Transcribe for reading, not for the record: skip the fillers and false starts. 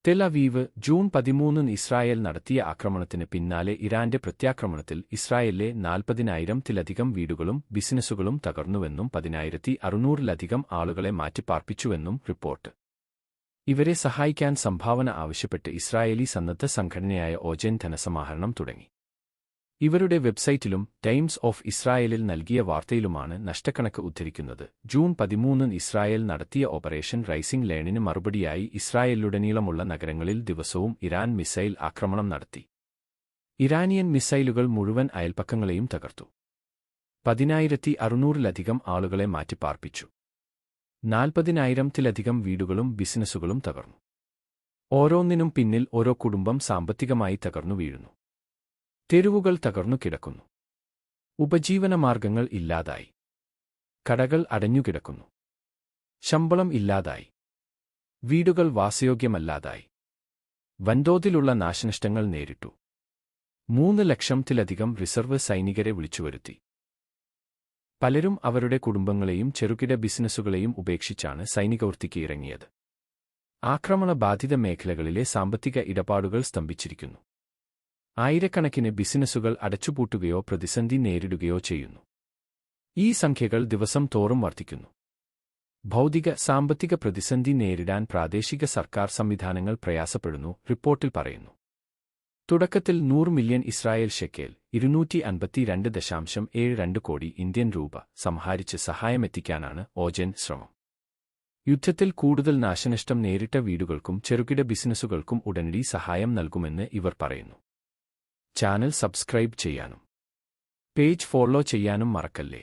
Tel Aviv June 13 Israel നടത്തിയ ആക്രമണത്തിന് പിന്നാലെ ഇറാന്റെ പ്രത്യാക്രമണത്തിൽ ഇസ്രായേലിലെ 40,000-ത്തിലധികം വീടുകളും ബിസിനസ്സുകളും തകർന്നുവെന്നും 10,600-ലധികം ആളുകളെ മാറ്റിപ്പാർപ്പിച്ചുവെന്നും റിപ്പോർട്ട്. ഇവരെ സഹായിക്കാൻ സംഭാവന ആവശ്യപ്പെട്ട് ഇസ്രായേലി സന്നദ്ധ സംഘടനയായ ഓജൻ ധനസമാഹരണം തുടങ്ങി. ഇവരുടെ വെബ്സൈറ്റിലും ടൈംസ് ഓഫ് ഇസ്രായേലിൽ നൽകിയ വാർത്തയിലുമാണ് നഷ്ടക്കണക്ക് ഉദ്ധരിക്കുന്നത്. ജൂൺ 13 ഇസ്രായേൽ നടത്തിയ ഓപ്പറേഷൻ റൈസിംഗ് ലയണിന് മറുപടിയായി ഇസ്രായേലിലുടനീളമുള്ള നഗരങ്ങളിൽ ദിവസവും ഇറാൻ മിസൈൽ ആക്രമണം നടത്തി. ഇറാനിയൻ മിസൈലുകൾ മുഴുവൻ അയൽപക്കങ്ങളെയും തകർത്തു. 10,600-ലധികം ആളുകളെ മാറ്റിപ്പാർപ്പിച്ചു. 40,000-ത്തിലധികം വീടുകളും ബിസിനസ്സുകളും തകർന്നു. ഓരോന്നിനും പിന്നിൽ ഓരോ കുടുംബം സാമ്പത്തികമായി തകർന്നു വീഴുന്നു. തെരുവുകൾ തകർന്നു കിടക്കുന്നു. ഉപജീവനമാർഗങ്ങൾ ഇല്ലാതായി. കടകൾ അടഞ്ഞുകിടക്കുന്നു. ശമ്പളം ഇല്ലാതായി. വീടുകൾ വാസയോഗ്യമല്ലാതായി. വൻതോതിലുള്ള നാശനഷ്ടങ്ങൾ നേരിട്ടു. 3 ലക്ഷത്തിലധികം റിസർവ് സൈനികരെ വിളിച്ചുവരുത്തി. പലരും അവരുടെ കുടുംബങ്ങളെയും ചെറുകിട ബിസിനസ്സുകളെയും ഉപേക്ഷിച്ചാണ് സൈനികവൃത്തിക്ക് ഇറങ്ങിയത്. ആക്രമണ ബാധിത മേഖലകളിലെ സാമ്പത്തിക ഇടപാടുകൾ സ്തംഭിച്ചിരിക്കുന്നു. ആയിരക്കണക്കിന് ബിസിനസ്സുകൾ അടച്ചുപൂട്ടുകയോ പ്രതിസന്ധി നേരിടുകയോ ചെയ്യുന്നു. ഈ സംഖ്യകൾ ദിവസം തോറും വർദ്ധിക്കുന്നു. ഭൗതിക സാമ്പത്തിക പ്രതിസന്ധി നേരിടാൻ പ്രാദേശിക സർക്കാർ സംവിധാനങ്ങൾ പ്രയാസപ്പെടുന്നു, റിപ്പോർട്ടിൽ പറയുന്നു. തുടക്കത്തിൽ 100 മില്യൺ ഇസ്രായേൽ ഷെക്കേൽ $252.72 കോടി ഇന്ത്യൻ രൂപ സമാഹരിച്ച് സഹായമെത്തിക്കാനാണ് ഓജൻ ശ്രമം. യുദ്ധത്തിൽ കൂടുതൽ നാശനഷ്ടം നേരിട്ട വീടുകൾക്കും ചെറുകിട ബിസിനസ്സുകൾക്കും ഉടനടി സഹായം നൽകുമെന്ന് ഇവർ പറയുന്നു. ചാനൽ സബ്സ്ക്രൈബ് ചെയ്യാനും പേജ് ഫോളോ ചെയ്യാനും മറക്കല്ലേ.